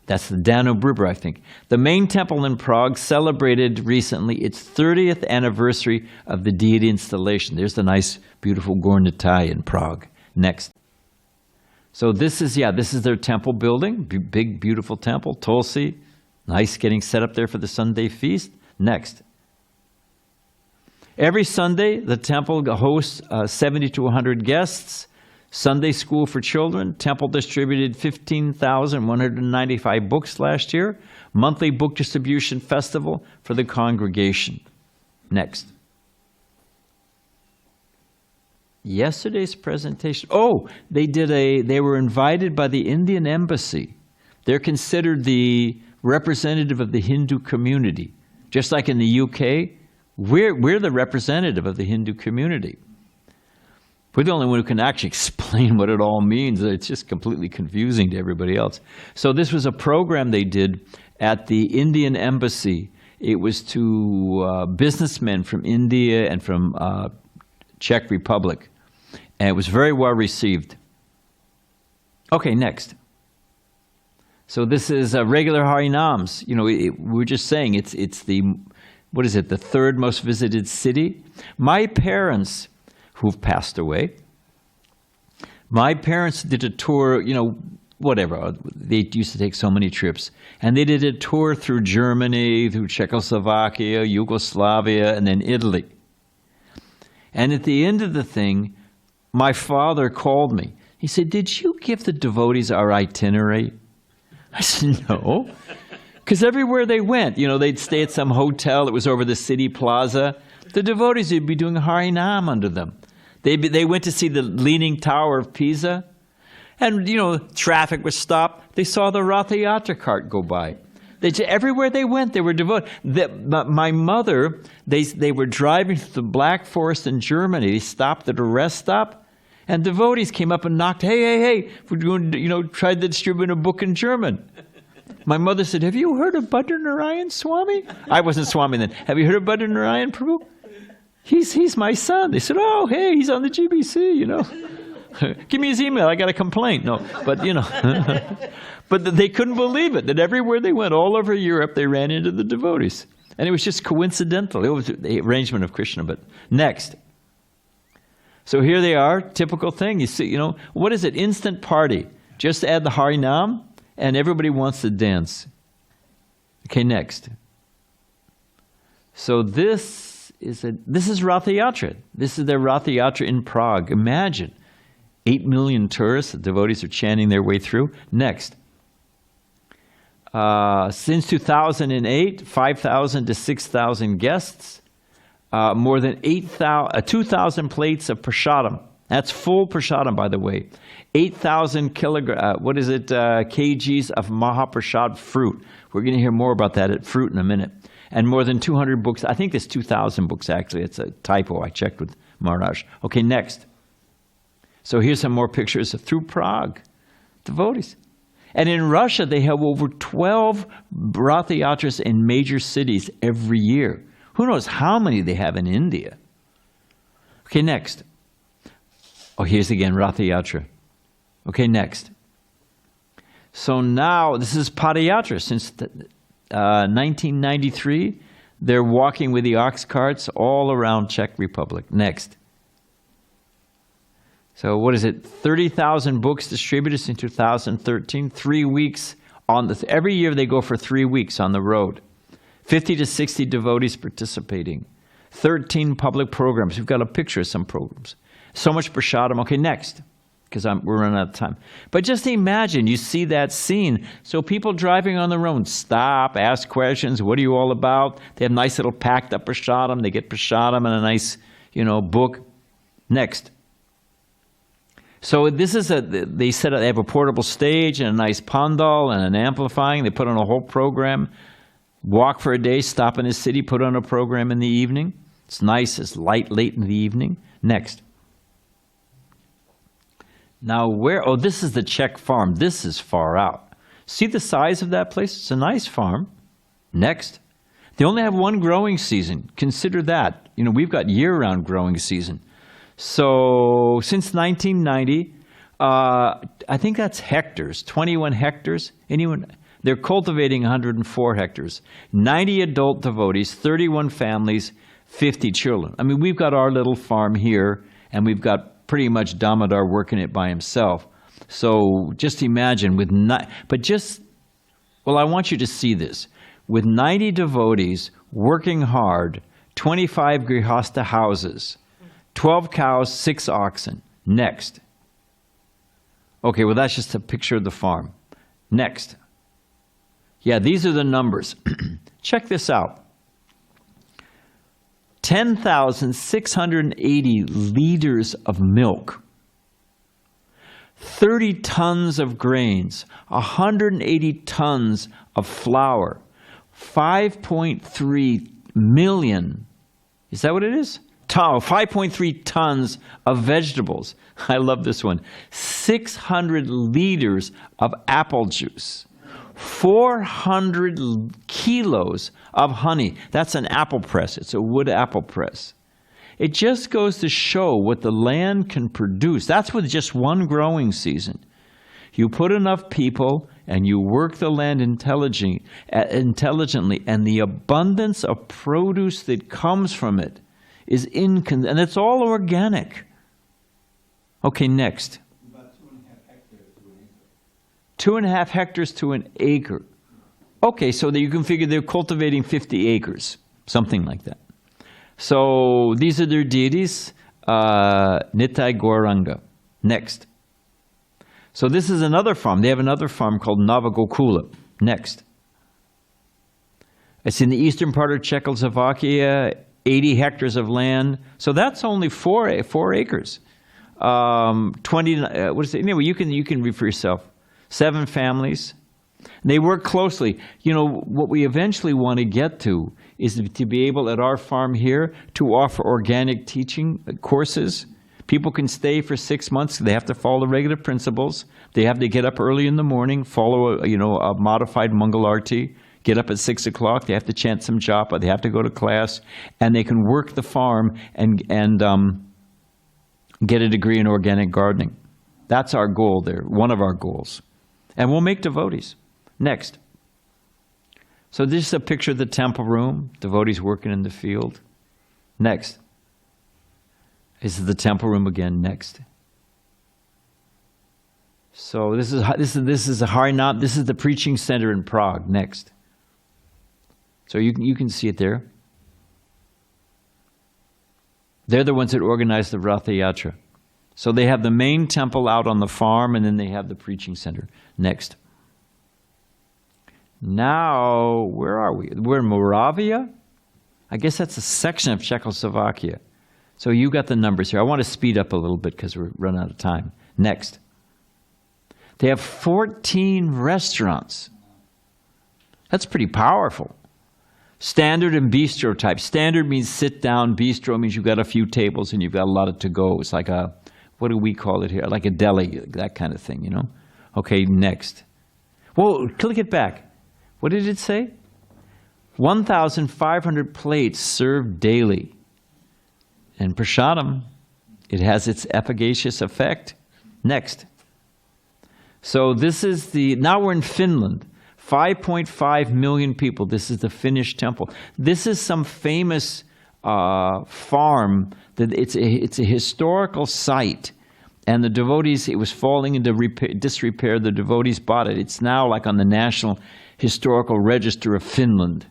[SPEAKER 1] That's the Danube River, I think. The main temple in Prague celebrated recently its 30th anniversary of the deity installation. There's the nice, beautiful Gornatai in Prague. Next. So this is their temple building. Big, beautiful temple. Tulsi. Nice getting set up there for the Sunday feast. Next. Every Sunday, the temple hosts 70 to 100 guests. Sunday school for children. Temple distributed 15,195 books last year. Monthly book distribution festival for the congregation. Next. Yesterday's presentation. Oh, they were invited by the Indian embassy. They're considered the representative of the Hindu community. Just like in the UK, we're the representative of the Hindu community. We're the only one who can actually explain what it all means. It's just completely confusing to everybody else. So this was a program they did at the Indian embassy. It was to businessmen from India and from Czech Republic. And it was very well received. Okay, next. So this is regular Harinams. You know, we're just saying it's the, what is it, the 3rd most visited city? My parents, who've passed away. My parents did a tour, you know, whatever. They used to take so many trips. And they did a tour through Germany, through Czechoslovakia, Yugoslavia, and then Italy. And at the end of the thing, my father called me. He said, "Did you give the devotees our itinerary?" I said, "No." Because everywhere they went, you know, they'd stay at some hotel that was over the city plaza. The devotees would be doing Harinam under them. They went to see the Leaning Tower of Pisa, and, you know, traffic was stopped. They saw the Ratha Yatra cart go by. Everywhere they went, they were devoted. My mother, they were driving through the Black Forest in Germany. They stopped at a rest stop, and devotees came up and knocked, hey, we're going to, you know, try to distribute a book in German. My mother said, "Have you heard of Badrinarayan Swami?" I wasn't Swami then. "Have you heard of Badrinarayan Prabhu? He's my son." They said, "Oh, hey, he's on the GBC, you know." Give me his email. I got a complaint. No, but but they couldn't believe it, that everywhere they went, all over Europe, they ran into the devotees. And it was just coincidental. It was the arrangement of Krishna. But next. So here they are, typical thing. You see, what is it? Instant party. Just add the Harinam, and everybody wants to dance. Okay, next. So this is Ratha Yatra. This is their Ratha Yatra in Prague. Imagine, 8 million tourists, the devotees are chanting their way through. Next. Since 2008, 5,000 to 6,000 guests. More than 2,000 plates of prasadam. That's full prasadam, by the way. 8,000 kgs of Mahaprasad fruit. We're going to hear more about that at fruit in a minute. And more than 200 books. I think there's 2,000 books, actually. It's a typo. I checked with Maharaj. Okay, next. So here's some more pictures through Prague. Devotees. And in Russia, they have over 12 Ratha Yatras in major cities every year. Who knows how many they have in India? Okay, next. Oh, here's again Ratha Yatra. Okay, next. So now, this is Padayatra. Since 1993, they're walking with the ox carts all around Czech Republic. Next. So what is it? 30,000 books distributed in 2013. 3 weeks every year they go for 3 weeks on the road. 50 to 60 devotees participating. 13 public programs. We've got a picture of some programs. So much prasadam. Okay, next, because we're running out of time. But just imagine, you see that scene. So people driving on their own stop, ask questions. What are you all about? They have nice little packed up prasadam. They get prasadam and a nice, book. Next. So this is they have a portable stage and a nice pandal and an amplifying. They put on a whole program. Walk for a day, stop in a city, put on a program in the evening. It's nice, it's light, late in the evening. Next. Now this is the Czech farm. This is far out. See the size of that place? It's a nice farm. Next. They only have one growing season. Consider that. We've got year-round growing season. So since 1990, I think that's hectares, 21 hectares. They're cultivating 104 hectares, 90 adult devotees, 31 families, 50 children. I mean, we've got our little farm here, and we've got pretty much Damodar working it by himself. So just imagine I want you to see this. With 90 devotees working hard, 25 grihastha houses, 12 cows, 6 oxen. Next. Okay, well, that's just a picture of the farm. Next. Yeah, these are the numbers. Check this out. 10,680 liters of milk, 30 tons of grains, 180 tons of flour, 5.3 million, is that what it is? 5.3 tons of vegetables. I love this one. 600 liters of apple juice. 400 kilos of honey. That's an apple press. It's a wood apple press. It just goes to show what the land can produce. That's with just one growing season. You put enough people and you work the land intelligently, and the abundance of produce that comes from it is and it's all organic. Okay, next.
[SPEAKER 2] About 2.5 hectares to an acre.
[SPEAKER 1] 2.5 hectares to an acre. Okay, so that you can figure they're cultivating 50 acres, something like that. So these are their deities, Nitai Gauranga. Next. So this is another farm. They have another farm called Navagokula. Next. It's in the eastern part of Czechoslovakia, 80 hectares of land. So that's only 4 acres. 20, what is it? Anyway, you can read for yourself. 7 families. They work closely. What we eventually want to get to is to be able at our farm here to offer organic teaching courses. People can stay for 6 months. They have to follow the regular principles. They have to get up early in the morning, follow a modified Mangal Arti, get up at 6 o'clock. They have to chant some japa. They have to go to class, and they can work the farm and get a degree in organic gardening. That's our goal there, one of our goals. And we'll make devotees. Next. So this is a picture of the temple room, devotees working in the field. Next. This is the temple room again. Next. So this is a Harinam. This is the preaching center in Prague. Next. So you can see it there. They're the ones that organize the Ratha Yatra. So they have the main temple out on the farm, and then they have the preaching center. Next. Now, where are we? We're in Moravia? I guess that's a section of Czechoslovakia. So you got the numbers here. I want to speed up a little bit because we're running out of time. Next. They have 14 restaurants. That's pretty powerful. Standard and bistro type. Standard means sit down. Bistro means you've got a few tables and you've got a lot of to-go. It's like a, what do we call it here? Like a deli, that kind of thing, you know? Okay, next. Whoa, click it back. What did it say? 1,500 plates served daily. And prasadam, it has its efficacious effect. Next. So this is now we're in Finland. 5.5 million people. This is the Finnish temple. This is some famous farm. That it's a historical site. And the devotees, it was falling into disrepair. The devotees bought it. It's now like on the National Historical Register of Finland.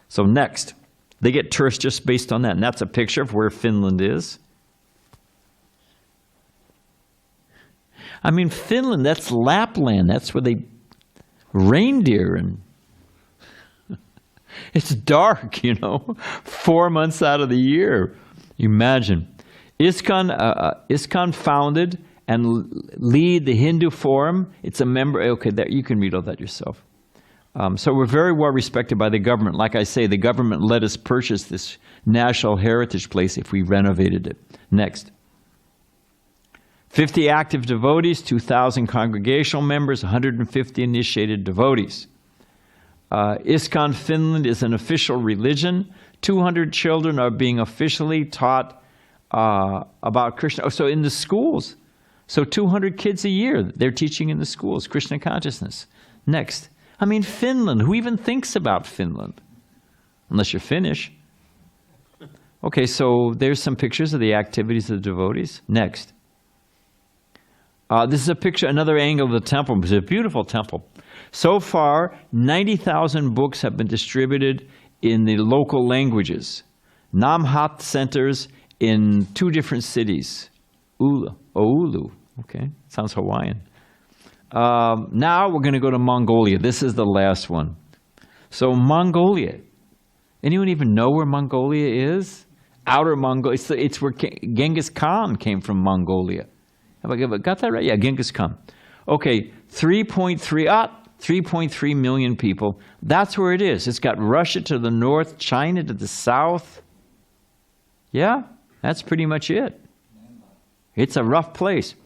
[SPEAKER 1] So next, they get tourists just based on that. And that's a picture of where Finland is. I mean, Finland, that's Lapland. That's where they reindeer and it's dark, you know, 4 months out of the year. Imagine. ISKCON founded and lead the Hindu Forum. It's a member. Okay, you can read all that yourself. So we're very well respected by the government. Like I say, the government let us purchase this national heritage place if we renovated it. Next. 50 active devotees, 2,000 congregational members, 150 initiated devotees. ISKCON Finland is an official religion. 200 children are being officially taught about Krishna. So in the schools. So 200 kids a year, they're teaching in the schools, Krishna consciousness. Next. I mean, Finland. Who even thinks about Finland? Unless you're Finnish. Okay, so there's some pictures of the activities of the devotees. Next. This is a picture, another angle of the temple. It's a beautiful temple. So far, 90,000 books have been distributed in the local languages. Namhat centers in 2 different cities. Oulu. Okay, sounds Hawaiian. Now we're going to go to Mongolia. This is the last one. So Mongolia. Anyone even know where Mongolia is? Outer Mongolia. It's where Genghis Khan came from, Mongolia. Have I got that right? Yeah, Genghis Khan. Okay, 3.3 million people. That's where it is. It's got Russia to the north, China to the south. Yeah, that's pretty much it. It's a rough place.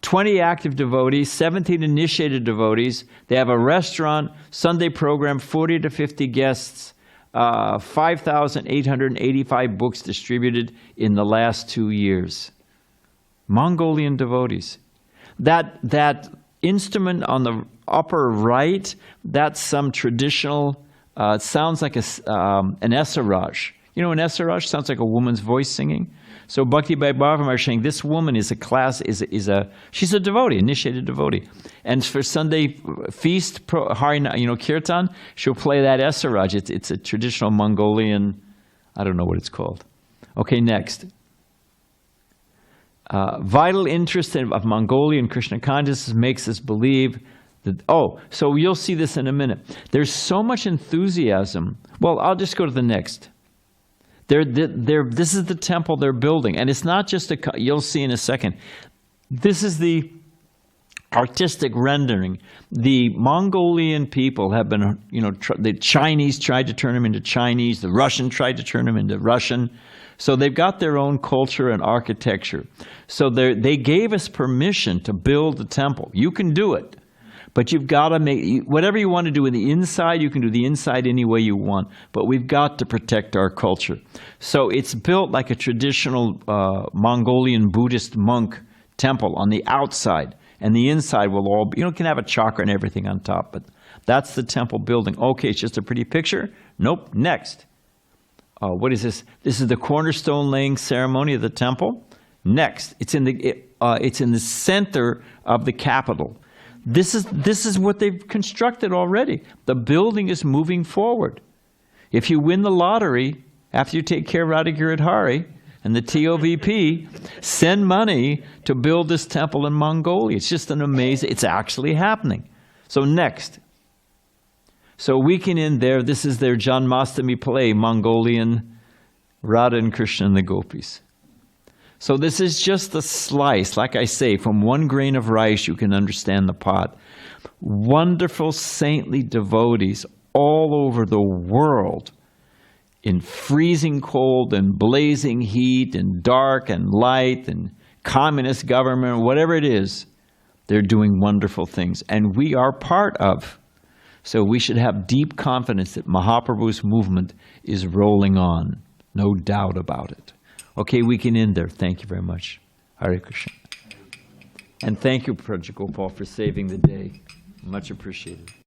[SPEAKER 1] 20 active devotees, 17 initiated devotees. They have a restaurant, Sunday program, 40 to 50 guests, 5,885 books distributed in the last 2 years. Mongolian devotees. That instrument on the upper right, that's some traditional, it sounds like an esaraj. You know, an esaraj sounds like a woman's voice singing. So Bhakti Bhagavatam is saying this woman is she's a devotee, initiated devotee. And for Sunday feast, kirtan, she'll play that esaraj. It's a traditional Mongolian, I don't know what it's called. Okay, next. Vital interest of Mongolian Krishna consciousness makes us believe that, so you'll see this in a minute. There's so much enthusiasm. Well, I'll just go to the next. This is the temple they're building. And it's not just you'll see in a second. This is the artistic rendering. The Mongolian people have been, the Chinese tried to turn them into Chinese. The Russian tried to turn them into Russian. So they've got their own culture and architecture. So they gave us permission to build the temple. You can do it, but you've got to make whatever you want to do in the inside. You can do the inside any way you want, but we've got to protect our culture. So it's built like a traditional Mongolian Buddhist monk temple on the outside, and the inside will all be, can have a chakra and everything on top, but that's the temple building. Okay, it's just a pretty picture? Nope. Next. What is this? This is the cornerstone laying ceremony of the temple. Next, it's in the center of the capital. This is what they've constructed already. The building is moving forward. If you win the lottery, after you take care of Radhagiridhari and the TOVP, send money to build this temple in Mongolia. It's just an amazing, it's actually happening. So next. So a weekend in there, this is their Janmastami play, Mongolian Radha and Krishna and the Gopis. So this is just a slice, like I say, from one grain of rice you can understand the pot. Wonderful saintly devotees all over the world, in freezing cold and blazing heat and dark and light and communist government, whatever it is, they're doing wonderful things. And we are part of. So we should have deep confidence that Mahaprabhu's movement is rolling on. No doubt about it. Okay, we can end there. Thank you very much. Hare Krishna. And thank you, Prajagopal, for saving the day. Much appreciated.